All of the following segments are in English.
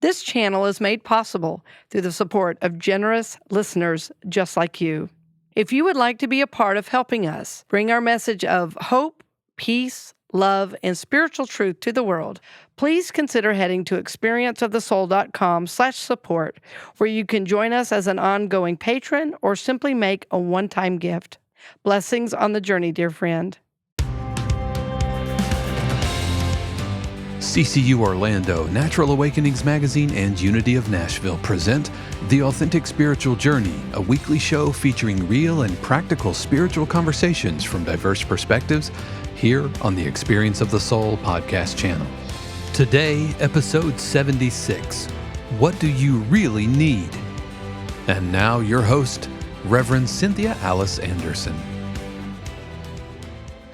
This channel is made possible through the support of generous listeners just like you. If you would like to be a part of helping us bring our message of hope, peace, love, and spiritual truth to the world, please consider heading to experienceofthesoul.com/support, where you can join us as an ongoing patron or simply make a one-time gift. Blessings on the journey, dear friend. CCU Orlando, Natural Awakenings Magazine, and Unity of Nashville present The Authentic Spiritual Journey, a weekly show featuring real and practical spiritual conversations from diverse perspectives here on the Experience of the Soul podcast channel. Today, episode 76, What Do You Really Need? And now your host, Reverend Cynthia Alice Anderson.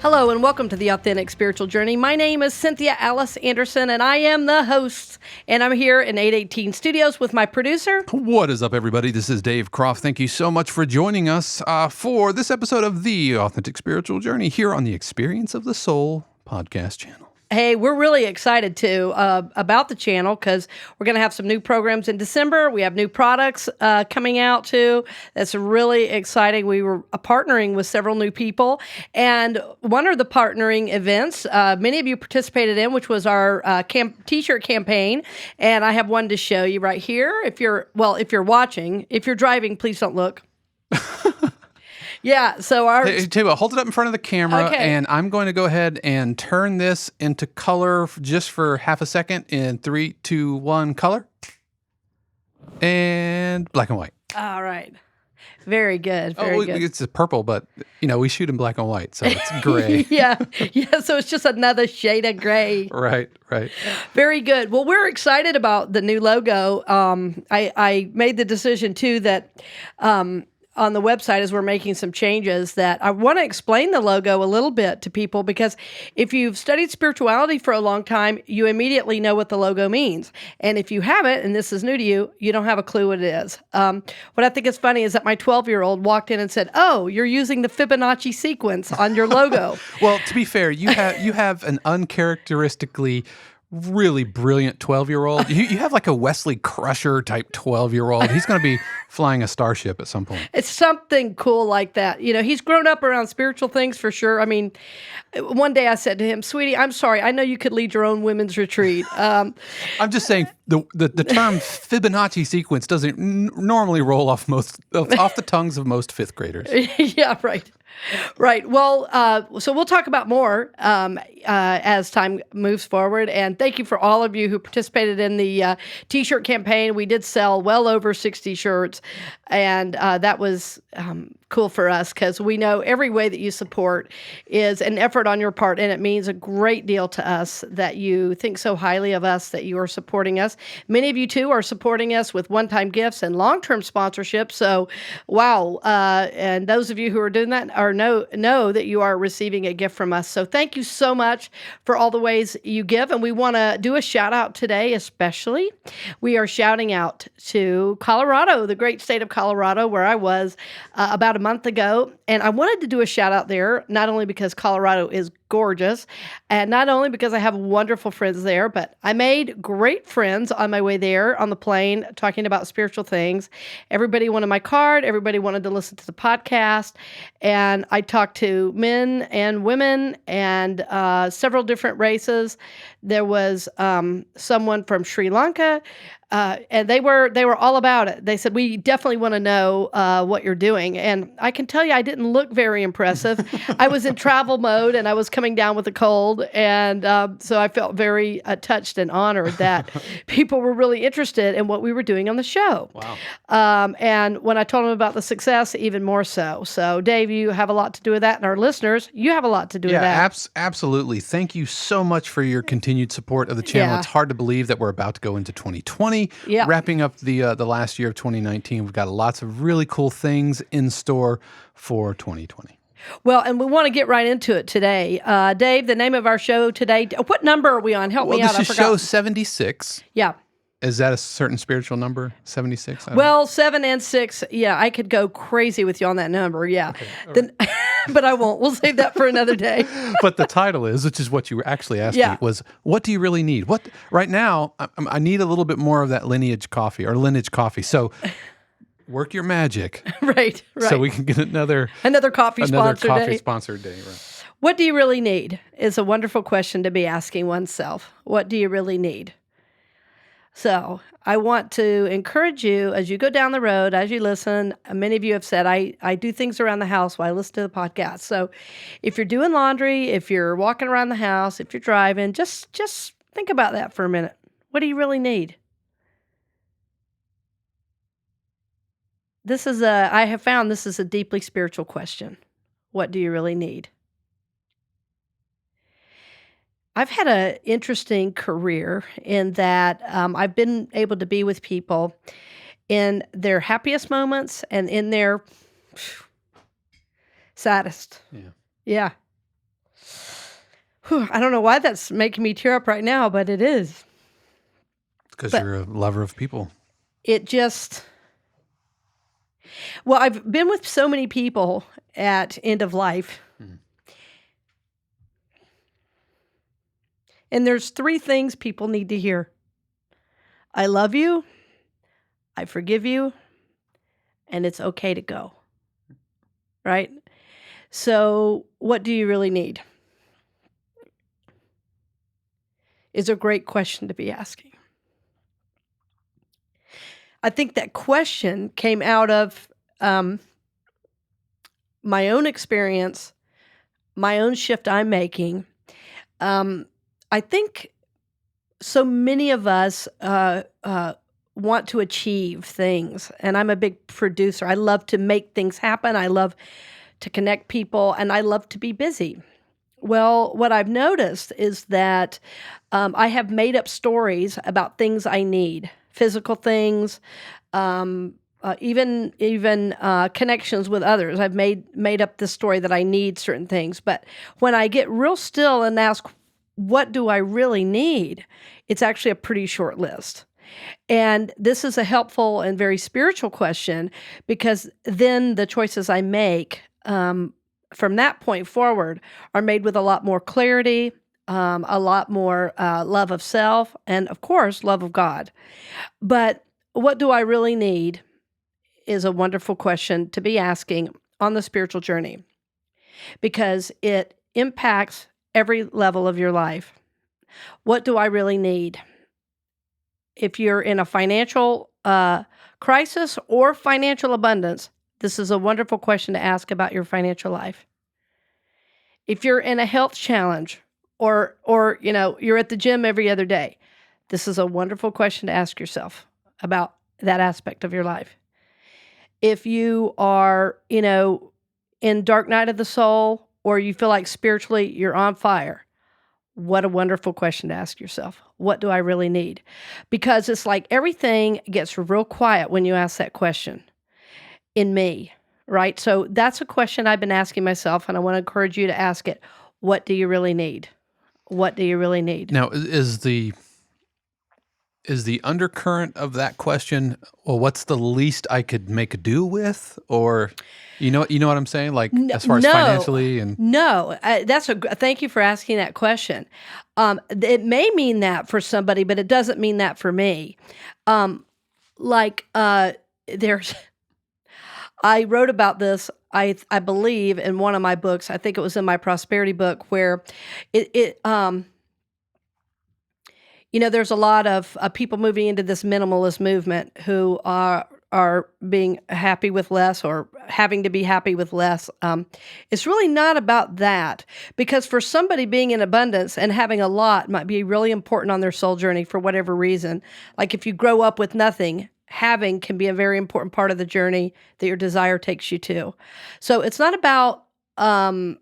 Hello and welcome to the Authentic Spiritual Journey. My name is Cynthia Alice Anderson and I am the host. And I'm here in 818 Studios with my producer. What is up, everybody? This is Dave Croft. Thank you so much for joining us for this episode of the Authentic Spiritual Journey here on the Experience of the Soul podcast channel. Hey, we're really excited too about the channel because we're going to have some new programs in December. We have new products coming out too. That's really exciting. We were partnering with several new people, and one of the partnering events many of you participated in, which was our T-shirt campaign. And I have one to show you right here. If you're watching, if you're driving, please don't look. Yeah, so Hey, tell you what, hold it up in front of the camera, Okay. and I'm going to go ahead and turn this into color just for half a second in 3, 2, 1, color. And black and white. All right. Very good. Very good. It's a purple, but, we shoot in black and white, so it's gray. Yeah, so it's just another shade of gray. Right. Very good. Well, we're excited about the new logo. I made the decision, too, that on the website, as we're making some changes, that I want to explain the logo a little bit to people, because if you've studied spirituality for a long time, you immediately know what the logo means. And if you haven't, and this is new to you, you don't have a clue what it is. What I think is funny is that my 12-year-old walked in and said, "Oh, you're using the Fibonacci sequence on your logo." Well, to be fair, you have an uncharacteristically really brilliant 12-year-old. You have like a Wesley Crusher type 12-year-old. He's going to be flying a starship at some point. It's something cool like that. He's grown up around spiritual things for sure. I mean, one day I said to him, "Sweetie, I'm sorry. I know you could lead your own women's retreat." I'm just saying the term Fibonacci sequence doesn't normally roll off the tongues of most fifth graders. Yeah, right. Right. Well, so we'll talk about more as time moves forward. And thank you for all of you who participated in the T-shirt campaign. We did sell well over 60 shirts, and that was cool for us because we know every way that you support is an effort on your part, and it means a great deal to us that you think so highly of us, that you are supporting us. Many of you, too, are supporting us with one-time gifts and long-term sponsorships. So, wow. And those of you who are doing that know that you are receiving a gift from us. So thank you so much for all the ways you give. And we want to do a shout out today, especially. We are shouting out to Colorado, the great state of Colorado, where I was about a month ago. And I wanted to do a shout out there, not only because Colorado is gorgeous, and not only because I have wonderful friends there, but I made great friends on my way there on the plane talking about spiritual things. Everybody wanted my card. Everybody wanted to listen to the podcast. And I talked to men and women and several different races. There was someone from Sri Lanka, and they were all about it. They said, "We definitely want to know what you're doing." And I can tell you, I didn't look very impressive. I was in travel mode, and I was coming down with a cold. And so I felt very touched and honored that people were really interested in what we were doing on the show. Wow. And when I told them about the success, even more so. So, Dave, you have a lot to do with that. And our listeners, you have a lot to do with that. Absolutely. Thank you so much for your continued support of the channel. Yeah. It's hard to believe that we're about to go into 2020. Yeah. Wrapping up the last year of 2019. We've got lots of really cool things in store for 2020. Well, and we want to get right into it today. Dave, the name of our show today, what number are we on? Help me out. This is show 76. Yeah. Is that a certain spiritual number, 76? Well, 7 and 6, yeah, I could go crazy with you on that number, yeah. Okay, but I won't. We'll save that for another day. But the title is, which is what you were actually asking, was, what do you really need? What right now, I need a little bit more of that lineage coffee. So work your magic. Right. So we can get another coffee sponsored sponsored day. Right. What do you really need is a wonderful question to be asking oneself. What do you really need? So I want to encourage you as you go down the road, as you listen. Many of you have said, I do things around the house while I listen to the podcast. So if you're doing laundry, if you're walking around the house, if you're driving, just think about that for a minute. What do you really need? I have found this is a deeply spiritual question. What do you really need? I've had an interesting career in that I've been able to be with people in their happiest moments and in their saddest. Yeah. Whew, I don't know why that's making me tear up right now, but it is. Because you're a lover of people. I've been with so many people at end of life. And there's 3 things people need to hear. I love you, I forgive you, and it's okay to go. Right? So what do you really need? Is a great question to be asking. I think that question came out of my own experience, my own shift I'm making. I think so many of us want to achieve things, and I'm a big producer. I love to make things happen. I love to connect people, and I love to be busy. Well, what I've noticed is that I have made up stories about things I need, physical things, even connections with others. I've made up this story that I need certain things. But when I get real still and ask, what do I really need? It's actually a pretty short list. And this is a helpful and very spiritual question, because then the choices I make from that point forward are made with a lot more clarity, a lot more love of self, and of course, love of God. But what do I really need is a wonderful question to be asking on the spiritual journey, because it impacts every level of your life. What do I really need? If you're in a financial crisis or financial abundance, this is a wonderful question to ask about your financial life. If you're in a health challenge or you're at the gym every other day, this is a wonderful question to ask yourself about that aspect of your life. If you are, in dark night of the soul, or you feel like spiritually you're on fire, what a wonderful question to ask yourself. What do I really need? Because it's like everything gets real quiet when you ask that question in me, right? So that's a question I've been asking myself, and I want to encourage you to ask it. What do you really need? What do you really need? Now, is the undercurrent of that question, well, what's the least I could make do with? Or, you know what I'm saying? Like, as far as financially and... No, thank you for asking that question. It may mean that for somebody, but it doesn't mean that for me. I wrote about this, I believe, in one of my books. I think it was in my prosperity book, where there's a lot of people moving into this minimalist movement who are being happy with less, or having to be happy with less. It's really not about that, because for somebody being in abundance and having a lot might be really important on their soul journey for whatever reason. Like if you grow up with nothing, having can be a very important part of the journey that your desire takes you to. So it's not about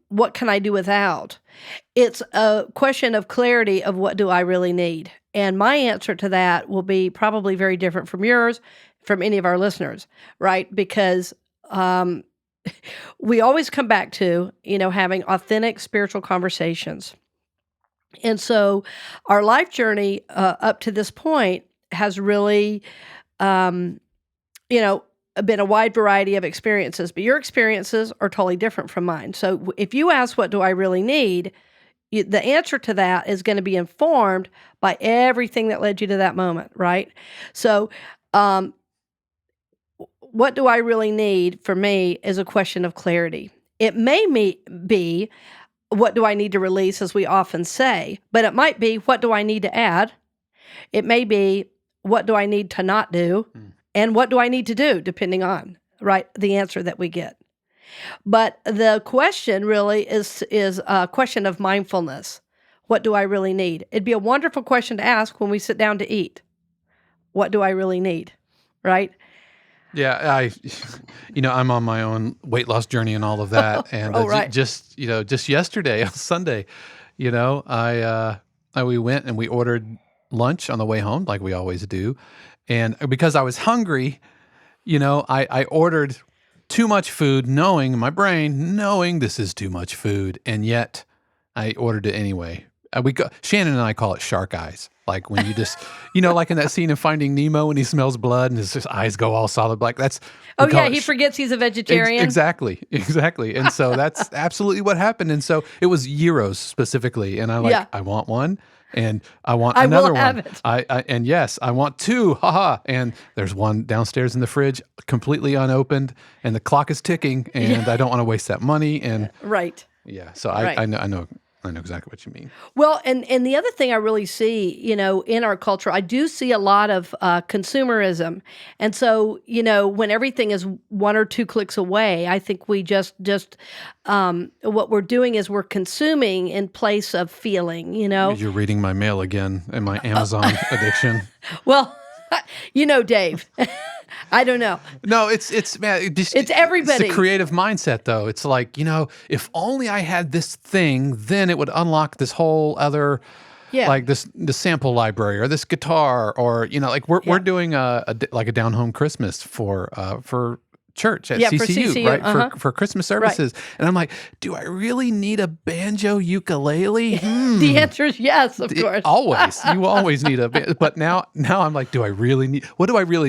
what can I do without? It's a question of clarity of what do I really need? And my answer to that will be probably very different from yours, from any of our listeners, right? Because we always come back to, having authentic spiritual conversations. And so our life journey up to this point has really, been a wide variety of experiences, but your experiences are totally different from mine. So if you ask, what do I really need? The answer to that is going to be informed by everything that led you to that moment, right? So, what do I really need for me is a question of clarity. It may be, what do I need to release, as we often say, but it might be, what do I need to add? It may be, what do I need to not do? And what do I need to do, depending on, right, the answer that we get. But the question really is a question of mindfulness. What do I really need? It'd be a wonderful question to ask when we sit down to eat. What do I really need? Right? Yeah, I'm on my own weight loss journey and all of that, and right. just yesterday on Sunday, we went and we ordered lunch on the way home, like we always do, and because I was hungry, I ordered too much food, knowing in my brain, knowing this is too much food, and yet I ordered it anyway. Shannon and I call it shark eyes. Like when you just, like in that scene in Finding Nemo when he smells blood and his eyes go all solid black. He forgets he's a vegetarian. Exactly. And so that's absolutely what happened. And so it was gyros specifically. And I want one. And I want another one. It. And yes, I want two. Haha. And there's one downstairs in the fridge, completely unopened, and the clock is ticking. And I don't want to waste that money. And right. Yeah. So I know exactly what you mean. Well, and the other thing I really see, in our culture, I do see a lot of consumerism. And so, when everything is one or two clicks away, I think we just what we're doing is we're consuming in place of feeling, You're reading my mail again and my Amazon addiction. Well, Dave. I don't know. No, it's everybody. It's a creative mindset, though. It's like, if only I had this thing, then it would unlock this whole other, like the sample library or this guitar, or we're doing a down home Christmas for church at CCU, right? For Christmas services. Right. And I'm like, do I really need a banjo ukulele? The answer is yes, of course. Always. You always need but now I'm like, what do I really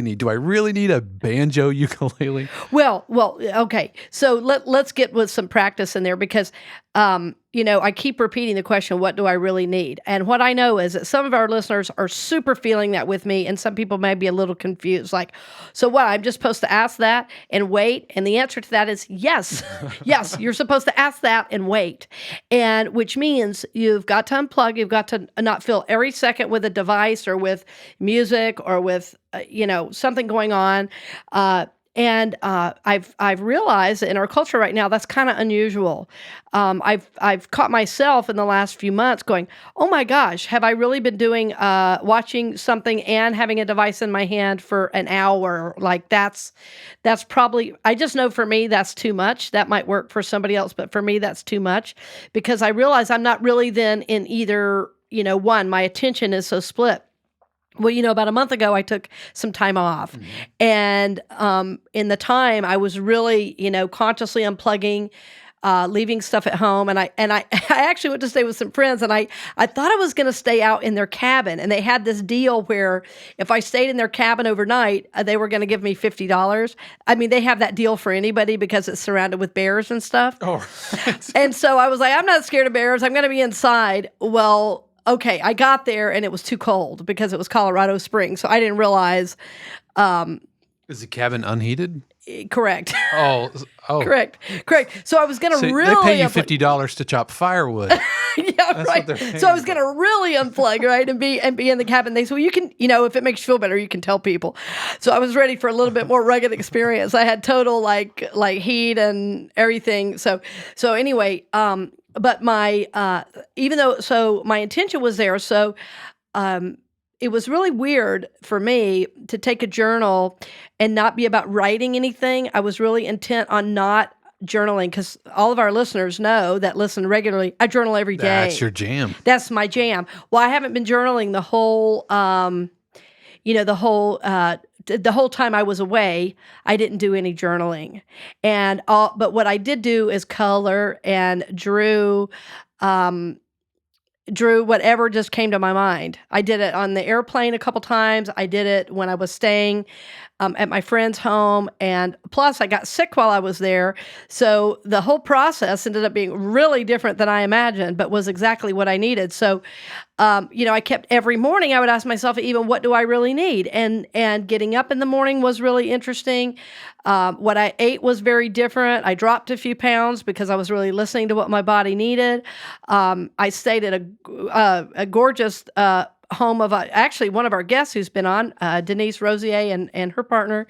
need? Do I really need a banjo ukulele? Well, okay. So let's get with some practice in there, because I keep repeating the question, what do I really need? And what I know is that some of our listeners are super feeling that with me, and some people may be a little confused. Like, so what, I'm just supposed to ask that and wait? And the answer to that is yes. Yes, you're supposed to ask that and wait. And which means you've got to unplug, you've got to not fill every second with a device or with music or with, something going on. And I've realized that in our culture right now, that's kind of unusual. I've caught myself in the last few months going, oh my gosh, have I really been doing watching something and having a device in my hand for an hour? Like that's probably, I just know for me that's too much. That might work for somebody else, but for me that's too much, because I realize I'm not really then in either, one, my attention is so split. Well, about a month ago, I took some time off. Mm-hmm. And in the time, I was really, consciously unplugging, leaving stuff at home. And I actually went to stay with some friends, and I thought I was going to stay out in their cabin. And they had this deal where if I stayed in their cabin overnight, they were going to give me $50. I mean, they have that deal for anybody because it's surrounded with bears and stuff. Oh, right. And so I was like, I'm not scared of bears. I'm going to be inside. Well, okay, I got there and it was too cold because it was Colorado Springs, so I didn't realize. Is the cabin unheated? Correct. Oh. Correct. So I was going to really. They pay you $50 to chop firewood. Yeah, that's right. So I was going to really unplug, right, and be in the cabin. They said, well, you can, if it makes you feel better, you can tell people. So I was ready for a little bit more rugged experience. I had total like heat and everything. So anyway. But my my intention was there, so it was really weird for me to take a journal and not be about writing anything. I was really intent on not journaling, because all of our listeners know that listen regularly. I journal every day. That's your jam. That's my jam. Well, I haven't been journaling the whole the whole time I was away. I didn't do any journaling, but what I did do is color and drew, drew whatever just came to my mind. I did it on the airplane a couple times. I did it when I was staying at my friend's home. And plus, I got sick while I was there. So the whole process ended up being really different than I imagined, but was exactly what I needed. So, I kept every morning, I would ask myself, even what do I really need? And getting up in the morning was really interesting. What I ate was very different. I dropped a few pounds because I was really listening to what my body needed. I stayed at a gorgeous home of actually one of our guests who's been on, Denise Rosier and her partner.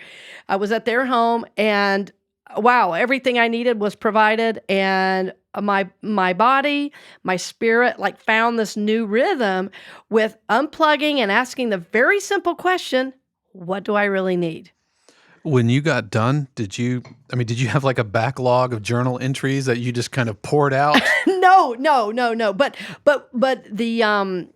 I was at their home, and wow, everything I needed was provided, and my body, my spirit, like found this new rhythm with unplugging and asking the very simple question, what do I really need? When you got done, did you have like a backlog of journal entries that you just kind of poured out? No, no, no, no. But the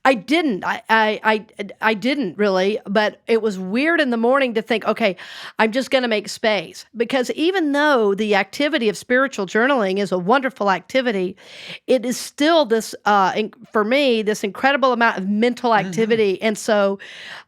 I didn't. I didn't really, but it was weird in the morning to think, okay, I'm just going to make space, because even though the activity of spiritual journaling is a wonderful activity, it is still this for me this incredible amount of mental activity, and so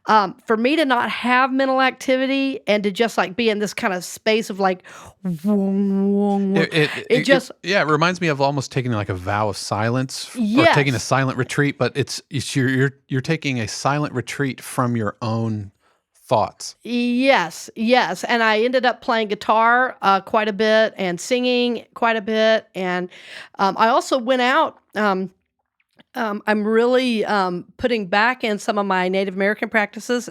for me to not have mental activity and to just like be in this kind of space of like, it just It reminds me of almost taking like a vow of silence or taking a yes. silent retreat, but it's you're taking a silent retreat from your own thoughts. Yes, yes, and I ended up playing guitar, quite a bit and singing quite a bit, and, I also went out, I'm really, putting back in some of my Native American practices.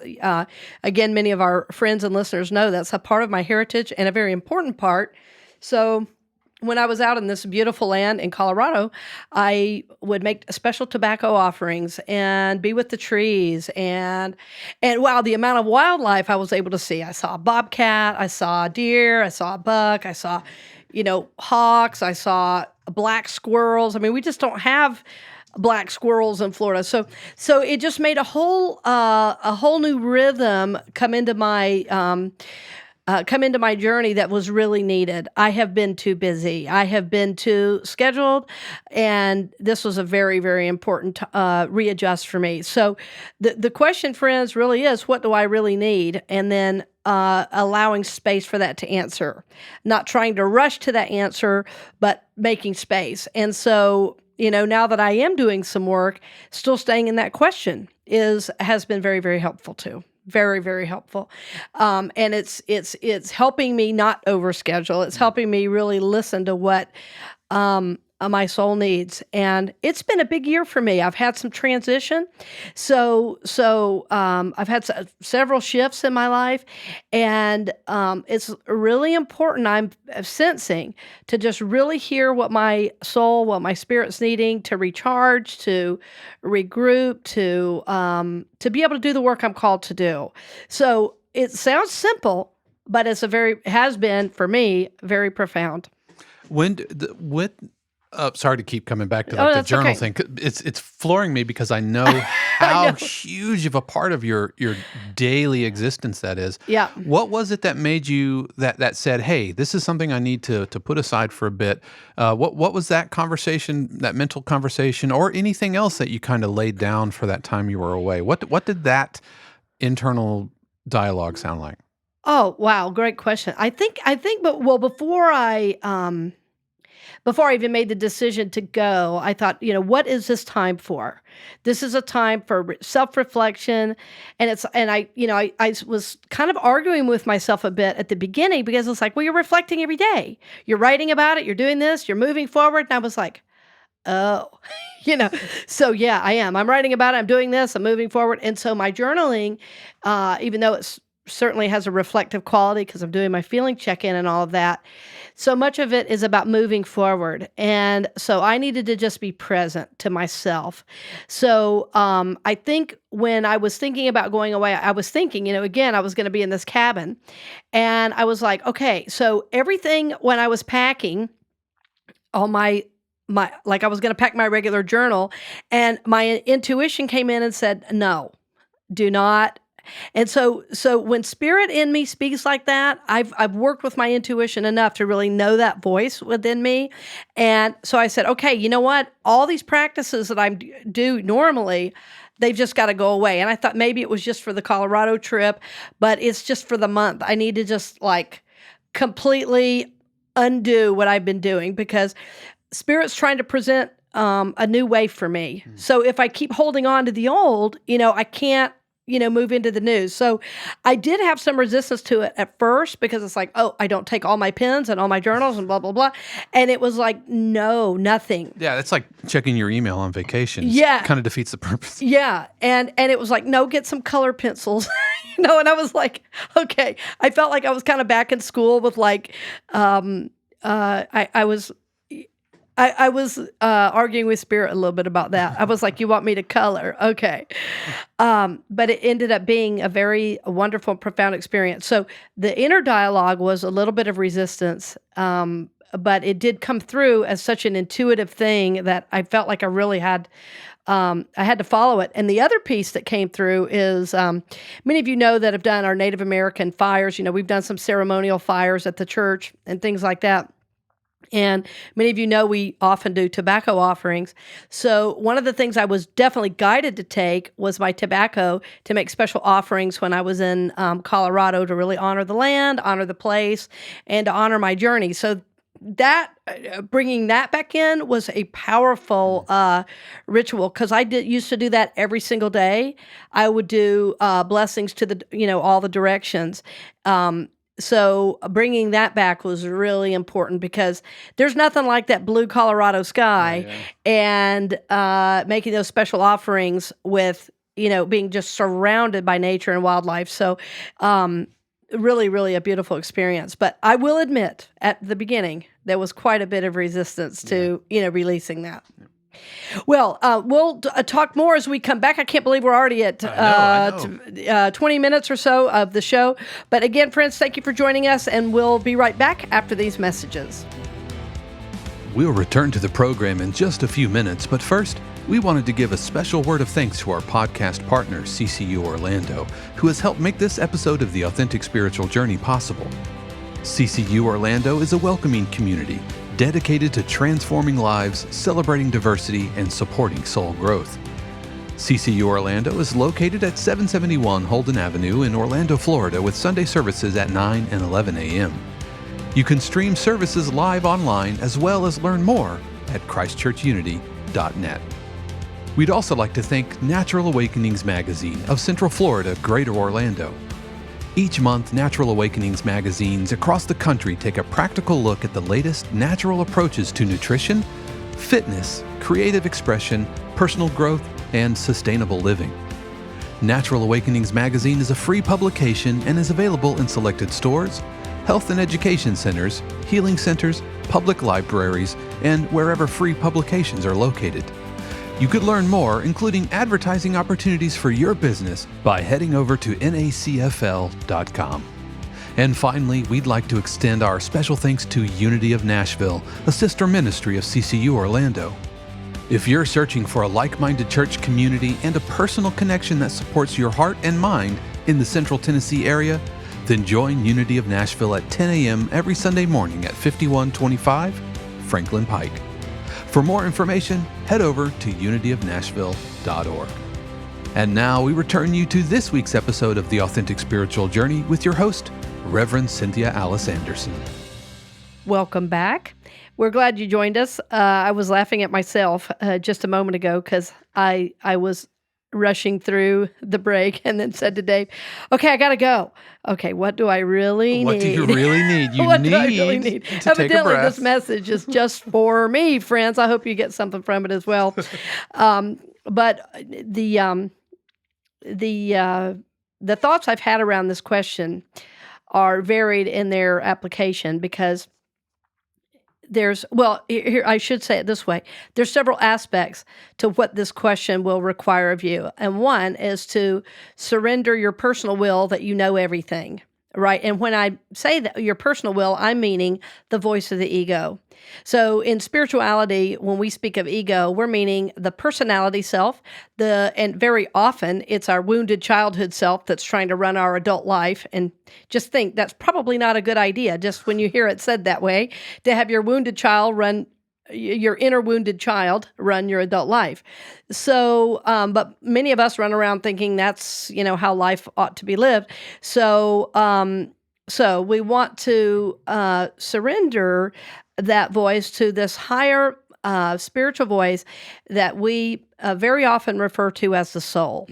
Again, many of our friends and listeners know that's a part of my heritage and a very important part. So when I was out in this beautiful land in Colorado, I would make special tobacco offerings and be with the trees, and wow, the amount of wildlife I was able to see. I saw a bobcat, I saw a deer, I saw a buck, I saw, hawks, I saw black squirrels. I mean, we just don't have black squirrels in Florida. So it just made a whole new rhythm come into my journey that was really needed. I have been too busy. I have been too scheduled, and this was a very, very important readjust for me. So the question, friends, really is, what do I really need? And then allowing space for that to answer, not trying to rush to that answer, but making space. And so, now that I am doing some work, still staying in that question has been very, very helpful too. Very, very helpful. And it's helping me not overschedule. It's helping me really listen to what my soul needs. And it's been a big year for me. I've had some transition. So I've had several shifts in my life, and it's really important, I'm sensing, to just really hear what my soul, what my spirit's needing to recharge, to regroup, to be able to do the work I'm called to do. So it sounds simple, but has been for me very profound. When what sorry to keep coming back to Oh, like the that's journal okay. thing. It's flooring me because I know I how know. huge of a part of your daily existence that is. Yeah. What was it that made you that said, "Hey, this is something I need to put aside for a bit"? What was that conversation, that mental conversation, or anything else that you kind of laid down for that time you were away? What did that internal dialogue sound like? Oh, wow, great question. But well, before I even made the decision to go, I thought, what is this time for? This is a time for self-reflection, and I was kind of arguing with myself a bit at the beginning, because it's like, well, you're reflecting every day. You're writing about it, you're doing this, you're moving forward, and I was like, oh, you know, so yeah, I am. I'm writing about it. I'm doing this. I'm moving forward. And so my journaling, even though certainly has a reflective quality because I'm doing my feeling check-in and all of that, so much of it is about moving forward. And so I needed to just be present to myself. So I think when I was thinking about going away, I was thinking, again, I was going to be in this cabin. And I was like, okay, so everything when I was packing, all my like I was going to pack my regular journal, and my intuition came in and said, no, do not And so when spirit in me speaks like that, I've worked with my intuition enough to really know that voice within me. And so I said, okay, you know what? All these practices that I do normally, they've just got to go away. And I thought maybe it was just for the Colorado trip, but it's just for the month. I need to just like completely undo what I've been doing because spirit's trying to present a new way for me. So if I keep holding on to the old, I can't, move into the new. So I did have some resistance to it at first because it's like, oh, I don't take all my pens and all my journals and blah, blah, blah. And it was like, no, nothing. Yeah, it's like checking your email on vacation. Yeah. Kind of defeats the purpose. Yeah. And it was like, no, get some color pencils. And I was like, okay. I felt like I was kind of back in school with like, I was arguing with spirit a little bit about that. I was like, you want me to color? Okay. But it ended up being a very wonderful and profound experience. So the inner dialogue was a little bit of resistance, but it did come through as such an intuitive thing that I felt like I really had I had to follow it. And the other piece that came through is many of you know that have done our Native American fires. We've done some ceremonial fires at the church and things like that. And many of you know we often do tobacco offerings. So one of the things I was definitely guided to take was my tobacco to make special offerings when I was in Colorado to really honor the land, honor the place, and to honor my journey. So that bringing that back in was a powerful ritual because I used to do that every single day. I would do blessings to the all the directions. So bringing that back was really important because there's nothing like that blue Colorado sky and making those special offerings with, being just surrounded by nature and wildlife. So really, really a beautiful experience. But I will admit at the beginning, there was quite a bit of resistance to, releasing that. Well, we'll talk more as we come back. I can't believe we're already at 20 minutes or so of the show. But again, friends, thank you for joining us, and we'll be right back after these messages. We'll return to the program in just a few minutes, but first, we wanted to give a special word of thanks to our podcast partner, CCU Orlando, who has helped make this episode of the Authentic Spiritual Journey possible. CCU Orlando is a welcoming community dedicated to transforming lives, celebrating diversity, and supporting soul growth. CCU Orlando is located at 771 Holden Avenue in Orlando, Florida, with Sunday services at 9 and 11 a.m. You can stream services live online as well as learn more at christchurchunity.net. We'd also like to thank Natural Awakenings Magazine of Central Florida, Greater Orlando. Each month, Natural Awakenings magazines across the country take a practical look at the latest natural approaches to nutrition, fitness, creative expression, personal growth, and sustainable living. Natural Awakenings magazine is a free publication and is available in selected stores, health and education centers, healing centers, public libraries, and wherever free publications are located. You could learn more, including advertising opportunities for your business, by heading over to nacfl.com. And finally, we'd like to extend our special thanks to Unity of Nashville, a sister ministry of CCU Orlando. If you're searching for a like-minded church community and a personal connection that supports your heart and mind in the Central Tennessee area, then join Unity of Nashville at 10 a.m. every Sunday morning at 5125 Franklin Pike. For more information, head over to unityofnashville.org. And now we return you to this week's episode of The Authentic Spiritual Journey with your host, Reverend Cynthia Alice Anderson. Welcome back. We're glad you joined us. I was laughing at myself just a moment ago because I was rushing through the break and then said to Dave, okay, I got to go. Okay, what do I really need? What do you really need? You what need do I really need? to Evidently, take a breath. This message is just for me, friends. I hope you get something from it as well. But the thoughts I've had around this question are varied in their application because here I should say it this way. There's several aspects to what this question will require of you. And one is to surrender your personal will that you know everything. right? And when I say that your personal will, I'm meaning the voice of the ego. So in spirituality, when we speak of ego, we're meaning the personality self, and very often it's our wounded childhood self that's trying to run our adult life. And just think that's probably not a good idea, just when you hear it said that way, to have your wounded child run your inner wounded child run your adult life. So, but many of us run around thinking that's, how life ought to be lived. So we want to surrender that voice to this higher spiritual voice that we very often refer to as the soul.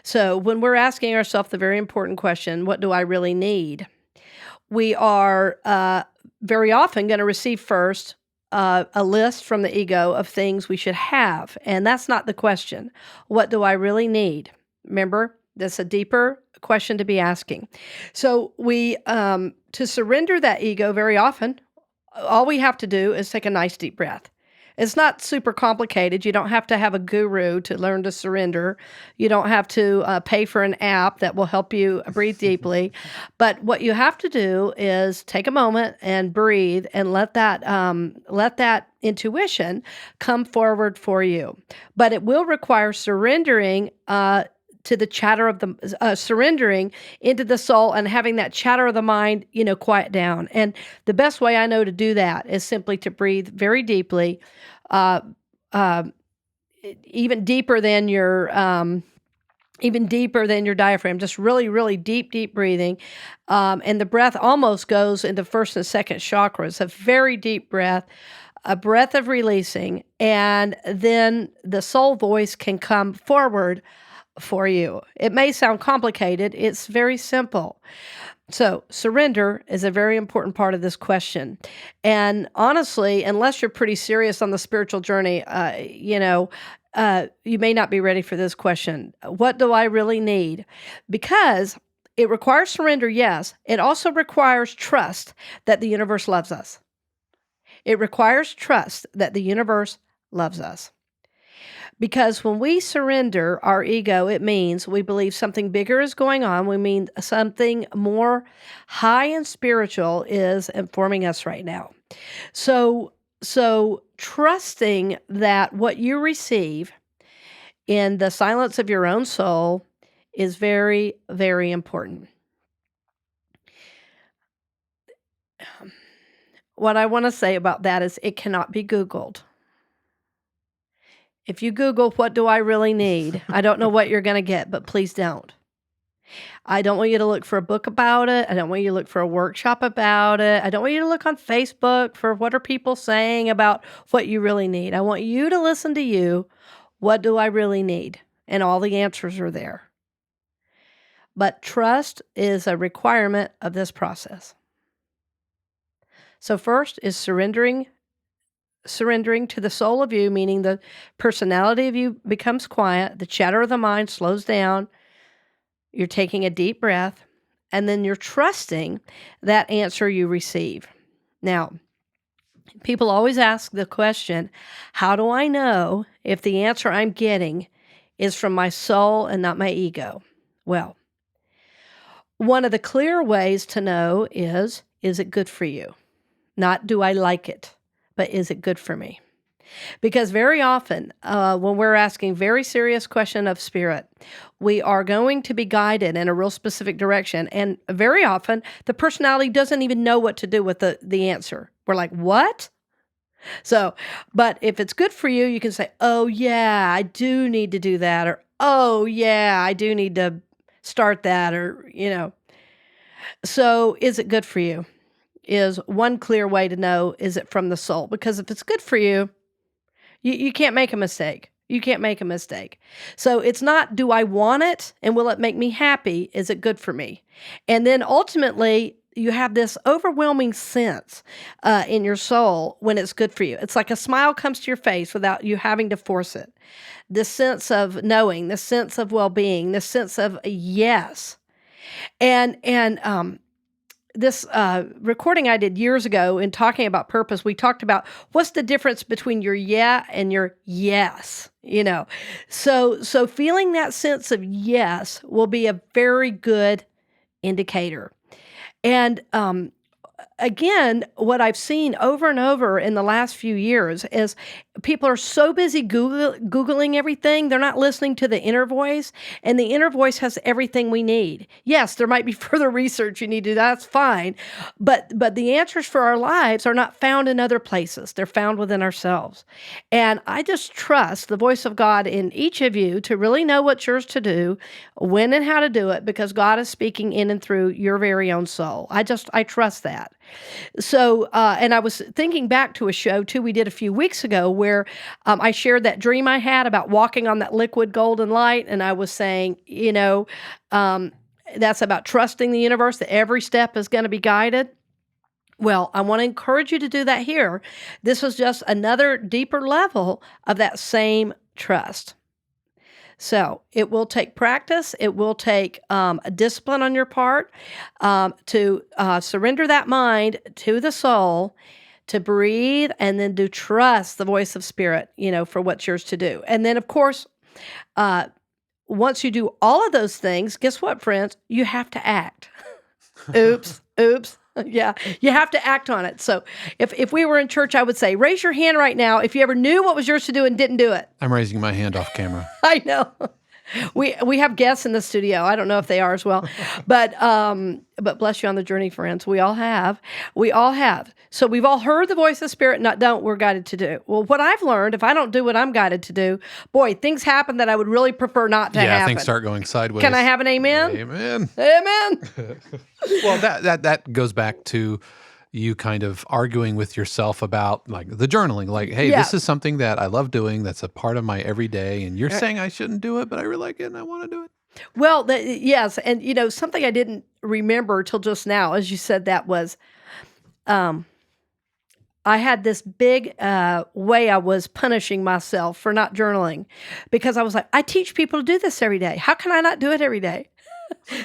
So when we're asking ourselves the very important question, what do I really need? We are very often going to receive first a list from the ego of things we should have. And that's not the question. What do I really need? Remember, that's a deeper question to be asking. So to surrender that ego very often, all we have to do is take a nice deep breath. It's not super complicated. You don't have to have a guru to learn to surrender. You don't have to pay for an app that will help you breathe deeply. But what you have to do is take a moment and breathe and let that intuition come forward for you. But it will require surrendering to the chatter of the surrendering into the soul and having that chatter of the mind, quiet down. And the best way I know to do that is simply to breathe very deeply, uh, even deeper than your diaphragm. Just really, really deep breathing, and the breath almost goes into first and second chakras. A very deep breath. A breath of releasing, and then the soul voice can come forward for you. It may sound complicated. It's very simple. So surrender is a very important part of this question. And honestly, unless you're pretty serious on the spiritual journey, you may not be ready for this question. What do I really need? Because it requires surrender, yes. It also requires trust that the universe loves us. It requires trust that the universe loves us. Because when we surrender our ego, it means we believe something bigger is going on. We mean something more high and spiritual is informing us right now. So trusting that what you receive in the silence of your own soul is very, very important. What I want to say about that is it cannot be Googled. If you Google, what do I really need? I don't know what you're going to get, but please don't. I don't want you to look for a book about it. I don't want you to look for a workshop about it. I don't want you to look on Facebook for what are people saying about what you really need. I want you to listen to you. What do I really need? And all the answers are there. But trust is a requirement of this process. So first is surrendering to the soul of you, meaning the personality of you becomes quiet, the chatter of the mind slows down, you're taking a deep breath, and then you're trusting that answer you receive. Now, people always ask the question, how do I know if the answer I'm getting is from my soul and not my ego? Well, one of the clear ways to know is it good for you? Not do I like it? But is it good for me? Because very often, when we're asking very serious question of spirit, we are going to be guided in a real specific direction. And very often, the personality doesn't even know what to do with the answer. We're like, what? So, but if it's good for you, you can say, oh, yeah, I do need to do that. Or, oh, yeah, I do need to start that. Or, So, is it good for you? Is one clear way to know, is it from the soul? Because if it's good for you, you can't make a mistake. You can't make a mistake. So it's not, do I want it? And will it make me happy? Is it good for me? And then ultimately, you have this overwhelming sense in your soul when it's good for you. It's like a smile comes to your face without you having to force it. This sense of knowing, this sense of well-being, this sense of yes. And this recording I did years ago in talking about purpose, we talked about what's the difference between your yeah and your yes, So feeling that sense of yes will be a very good indicator. And again, what I've seen over and over in the last few years is people are so busy Googling everything, they're not listening to the inner voice, and the inner voice has everything we need. Yes, there might be further research you need to do, that's fine, but the answers for our lives are not found in other places. They're found within ourselves. And I just trust the voice of God in each of you to really know what's yours to do, when and how to do it, because God is speaking in and through your very own soul. I trust that. So, and I was thinking back to a show too we did a few weeks ago where I shared that dream I had about walking on that liquid golden light, and I was saying, that's about trusting the universe, that every step is going to be guided. Well, I want to encourage you to do that here. This was just another deeper level of that same trust. So it will take practice. It will take a discipline on your part to surrender that mind to the soul, to breathe, and then to trust the voice of Spirit, for what's yours to do. And then, of course, once you do all of those things, guess what, friends? You have to act. Oops. Yeah, you have to act on it. So if we were in church, I would say, raise your hand right now if you ever knew what was yours to do and didn't do it. I'm raising my hand off camera. I know. We have guests in the studio. I don't know if they are as well. But bless you on the journey, friends. We all have. So we've all heard the voice of Spirit, not don't, we're guided to do. Well, what I've learned, if I don't do what I'm guided to do, boy, things happen that I would really prefer not to happen. Yeah, things start going sideways. Can I have an amen? Amen. Amen. Well, that goes back to you kind of arguing with yourself about like the journaling, like, hey, Yeah. this is something that I love doing. That's a part of my everyday. And you're saying I shouldn't do it, but I really like it and I want to do it. Well, yes. And, something I didn't remember till just now, as you said that, was I had this big way I was punishing myself for not journaling, because I was like, I teach people to do this every day. How can I not do it every day?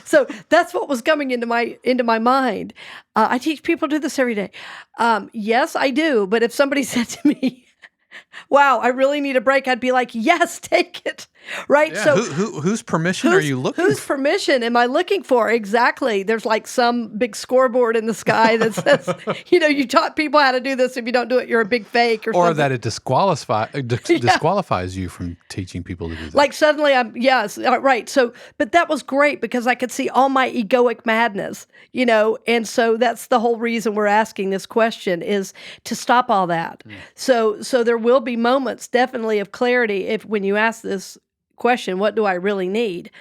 So that's what was coming into my mind. I teach people to do this every day. Yes, I do. But if somebody said to me, wow, I really need a break, I'd be like, yes, take it. Right? Yeah. So whose permission are you looking Whose for? permission am I looking for? Exactly. There's like some big scoreboard in the sky that says, you taught people how to do this. If you don't do it, you're a big fake or something. Or that it disqualifies you from teaching people to do that. Like suddenly yes, right. So, but that was great because I could see all my egoic madness, and so that's the whole reason we're asking this question, is to stop all that. So there will be moments definitely of clarity when you ask this question, what do I really need?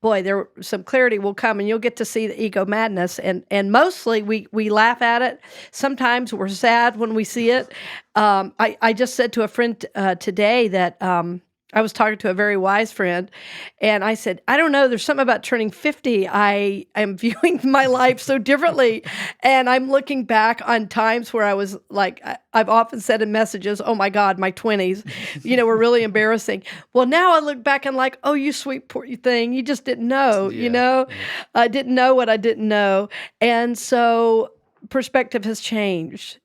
Boy, some clarity will come, and you'll get to see the ego madness. And mostly we laugh at it. Sometimes we're sad when we see it. I just said to a friend today that I was talking to a very wise friend, and I said, I don't know, there's something about turning 50. I am viewing my life so differently, and I'm looking back on times where I was like, I've often said in messages, oh my God, my 20s, were really embarrassing. Well, now I look back and like, oh, you sweet poor thing, you just didn't know, I didn't know what I didn't know. And so perspective has changed.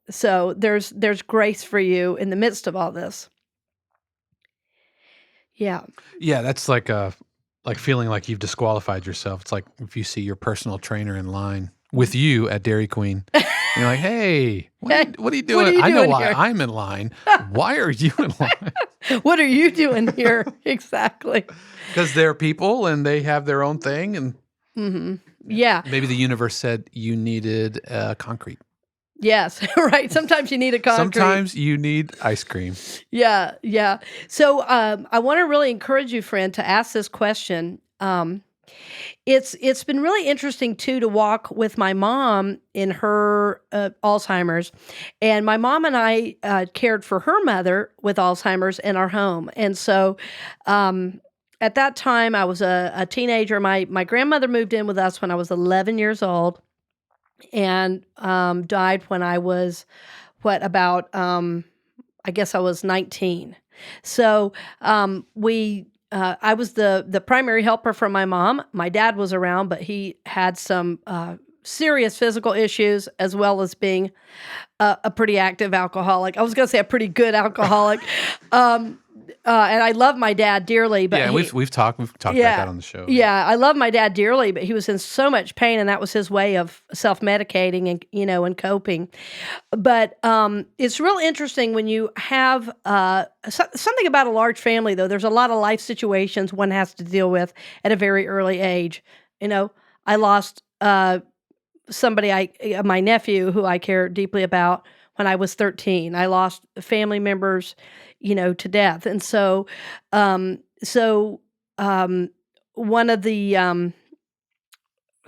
So there's grace for you in the midst of all this. Yeah. Yeah, that's like feeling like you've disqualified yourself. It's like if you see your personal trainer in line with you at Dairy Queen, you're like, hey, what are you doing? I know why here? I'm in line. Why are you in line? What are you doing here? Exactly. Because they're people and they have their own thing. And yeah. Maybe the universe said you needed concrete. Yes, right. Sometimes you need a concrete. Sometimes you need ice cream. Yeah. So I want to really encourage you, friend, to ask this question. It's been really interesting, too, to walk with my mom in her Alzheimer's. And my mom and I cared for her mother with Alzheimer's in our home. And so at that time, I was a teenager. My grandmother moved in with us when I was 11 years old. And died when I was, I guess I was 19. So I was the primary helper for my mom. My dad was around, but he had some serious physical issues, as well as being a pretty active alcoholic. I was going to say a pretty good alcoholic. and I love my dad dearly, but Yeah, we've talked about that on the show. Yeah, I love my dad dearly, but he was in so much pain, and that was his way of self-medicating and and coping. But it's real interesting when you have something about a large family, though. There's a lot of life situations one has to deal with at a very early age. I lost somebody, my nephew, who I care deeply about, when I was 13. I lost family members, to death, and so one of the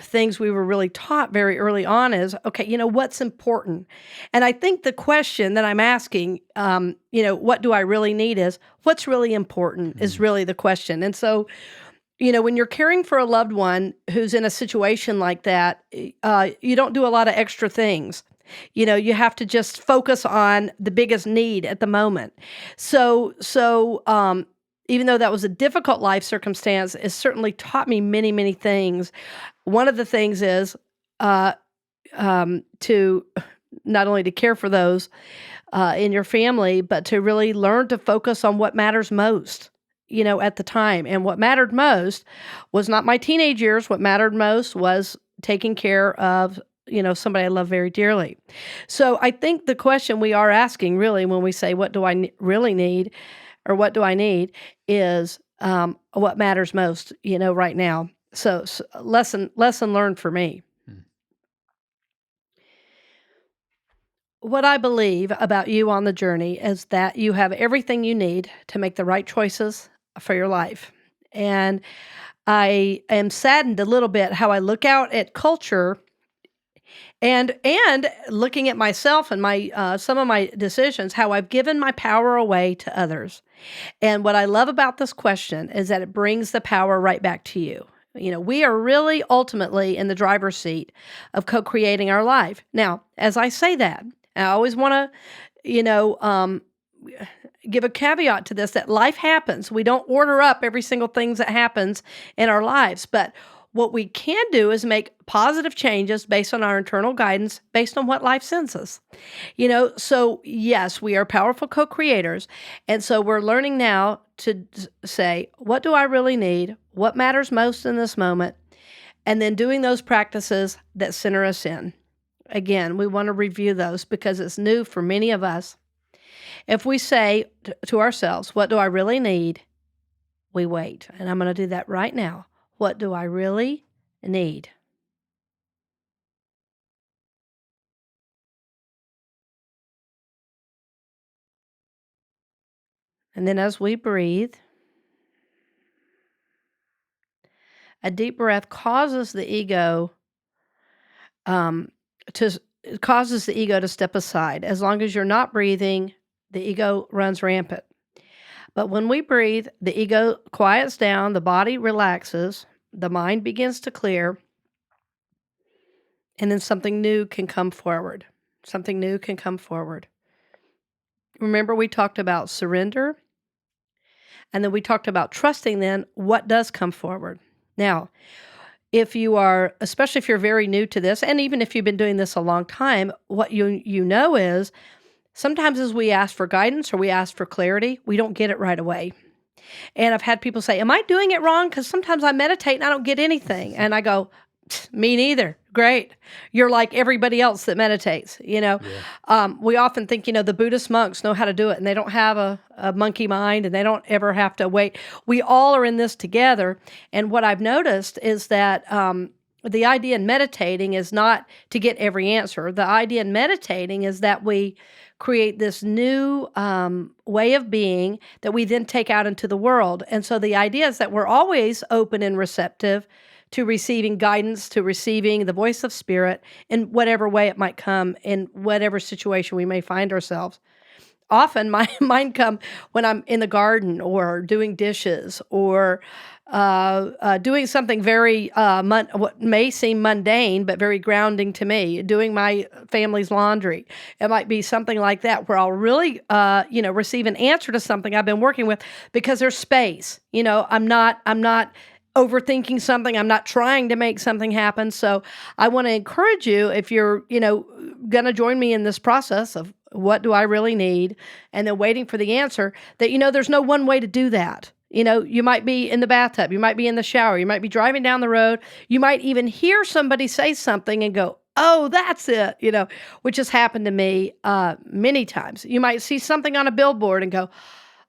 things we were really taught very early on is, okay, what's important? And I think the question that I'm asking, what do I really need, is what's really important is really the question. And so, when you're caring for a loved one who's in a situation like that, you don't do a lot of extra things. You have to just focus on the biggest need at the moment. So, even though that was a difficult life circumstance, it certainly taught me many, many things. One of the things is to not only to care for those in your family, but to really learn to focus on what matters most, at the time. And what mattered most was not my teenage years. What mattered most was taking care of, somebody I love very dearly. So I think the question we are asking, really, when we say, what do I really need, or what do I need, is what matters most, right now. So lesson learned for me. What I believe about you on the journey is that you have everything you need to make the right choices for your life. And I am saddened a little bit how I look out at culture and looking at myself and my some of my decisions, how I've given my power away to others. And what I love about this question is that it brings the power right back to you. We are really ultimately in the driver's seat of co-creating our life. Now, as I say that, I always want to, give a caveat to this, that life happens. We don't order up every single thing that happens in our lives, but what we can do is make positive changes based on our internal guidance, based on what life sends us. So yes, we are powerful co-creators. And so we're learning now to say, what do I really need? What matters most in this moment? And then doing those practices that center us in. Again, we want to review those because it's new for many of us. If we say to ourselves, what do I really need? We wait. And I'm going to do that right now. What do I really need? And then as we breathe, a deep breath causes the ego to step aside. As long as you're not breathing, the ego runs rampant. But when we breathe, the ego quiets down, the body relaxes, the mind begins to clear, and then something new can come forward. Something new can come forward. Remember, we talked about surrender, and then we talked about trusting then what does come forward. Now, especially if you're very new to this, and even if you've been doing this a long time, what you know is sometimes as we ask for guidance or we ask for clarity, we don't get it right away. And I've had people say, am I doing it wrong? Because sometimes I meditate and I don't get anything. And I go, me neither. Great. You're like everybody else that meditates, Yeah. We often think, the Buddhist monks know how to do it and they don't have a monkey mind and they don't ever have to wait. We all are in this together. And what I've noticed is that the idea in meditating is not to get every answer. The idea in meditating is that we create this new way of being that we then take out into the world. And so the idea is that we're always open and receptive to receiving guidance, to receiving the voice of spirit in whatever way it might come, in whatever situation we may find ourselves. Often my mind come when I'm in the garden or doing dishes or doing something very, what may seem mundane, but very grounding to me, doing my family's laundry. It might be something like that where I'll really, receive an answer to something I've been working with because there's space. I'm not overthinking something. I'm not trying to make something happen. So I want to encourage you, if you're, going to join me in this process of what do I really need, and then waiting for the answer, that, there's no one way to do that. You might be in the bathtub, you might be in the shower, you might be driving down the road, you might even hear somebody say something and go, oh, that's it, which has happened to me many times. You might see something on a billboard and go,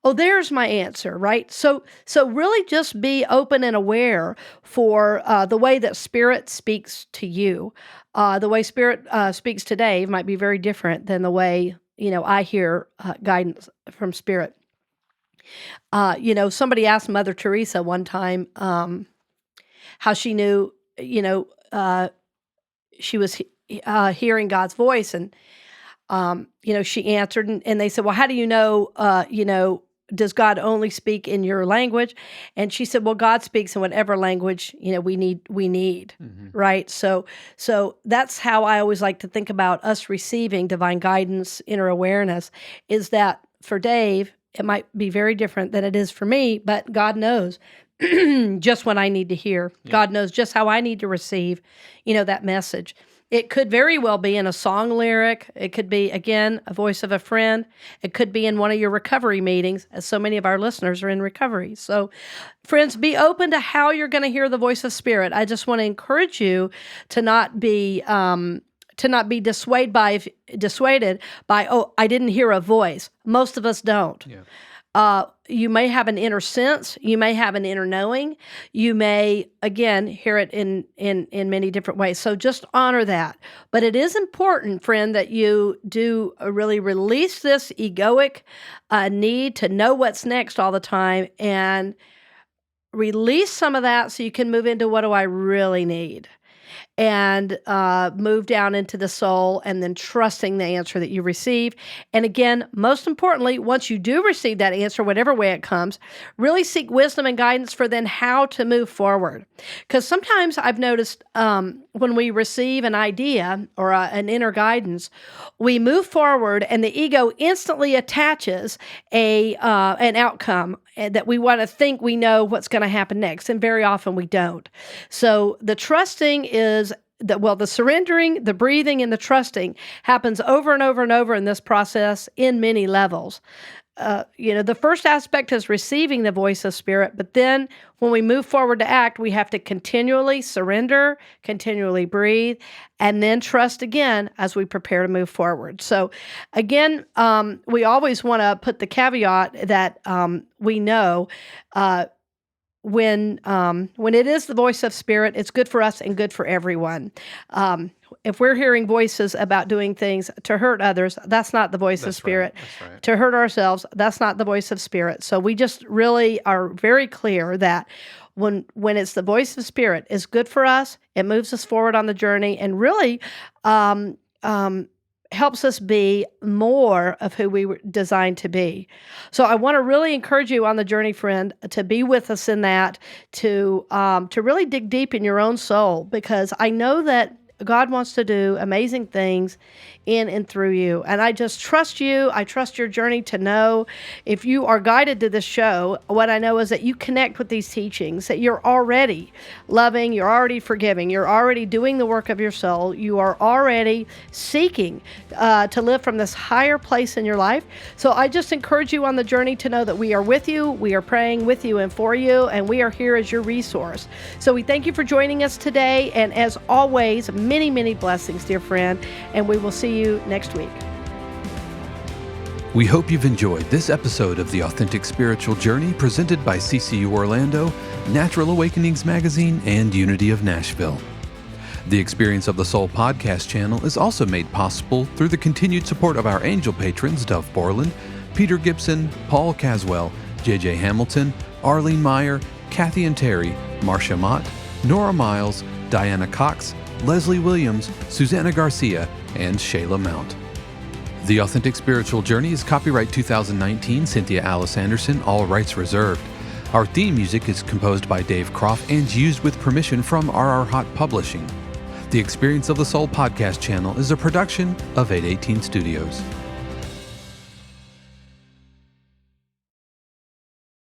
oh, there's my answer, right? So really just be open and aware for the way that Spirit speaks to you. The way Spirit speaks to Dave might be very different than the way, I hear guidance from Spirit. Somebody asked Mother Teresa one time how she knew, she was hearing God's voice, and she answered, and they said, well, how do you know, does God only speak in your language? And she said, well, God speaks in whatever language, we need, right? So that's how I always like to think about us receiving divine guidance, inner awareness, is that for Dave, it might be very different than it is for me, but God knows just what I need to hear. Yeah. God knows just how I need to receive, that message. It could very well be in a song lyric. It could be, again, a voice of a friend. It could be in one of your recovery meetings, as so many of our listeners are in recovery. So, friends, be open to how you're going to hear the voice of Spirit. I just want to encourage you to not be dissuaded by, oh, I didn't hear a voice. Most of us don't. Yeah. You may have an inner sense. You may have an inner knowing. You may, again, hear it in many different ways. So just honor that. But it is important, friend, that you do really release this egoic need to know what's next all the time, and release some of that so you can move into what do I really need, and move down into the soul, and then trusting the answer that you receive. And again, most importantly, once you do receive that answer, whatever way it comes, really seek wisdom and guidance for then how to move forward. Because sometimes I've noticed when we receive an idea or an inner guidance, we move forward and the ego instantly attaches an outcome that we want to think we know what's going to happen next. And very often we don't. So the trusting is the surrendering, the breathing, and the trusting happens over and over and over in this process in many levels. The first aspect is receiving the voice of Spirit, but then when we move forward to act, we have to continually surrender, continually breathe, and then trust again as we prepare to move forward. So again, we always want to put the caveat that we know when it is the voice of Spirit, it's good for us and good for everyone. If we're hearing voices about doing things to hurt others, that's not the voice of Spirit. Right. That's right. To hurt ourselves, that's not the voice of Spirit. So we just really are very clear that when it's the voice of Spirit, it's good for us. It moves us forward on the journey, and really helps us be more of who we were designed to be. So I want to really encourage you on the journey, friend, to be with us in that, to really dig deep in your own soul, because I know that God wants to do amazing things in and through you. And I just trust you. I trust your journey to know, if you are guided to this show, what I know is that you connect with these teachings, that you're already loving, you're already forgiving, you're already doing the work of your soul, you are already seeking to live from this higher place in your life. So I just encourage you on the journey to know that we are with you, we are praying with you and for you, and we are here as your resource. So we thank you for joining us today, and as always, many, many blessings, dear friend, and we will see you next week. We hope you've enjoyed this episode of The Authentic Spiritual Journey, presented by CCU Orlando, Natural Awakenings Magazine, and Unity of Nashville. The Experience of the Soul podcast channel is also made possible through the continued support of our angel patrons, Dove Borland, Peter Gibson, Paul Caswell, J.J. Hamilton, Arlene Meyer, Kathy and Terry, Marcia Mott, Nora Miles, Diana Cox, Leslie Williams, Susanna Garcia, and Shayla Mount. The Authentic Spiritual Journey is copyright 2019, Cynthia Alice Anderson, all rights reserved. Our theme music is composed by Dave Croft and used with permission from RR Hot Publishing. The Experience of the Soul podcast channel is a production of 818 Studios.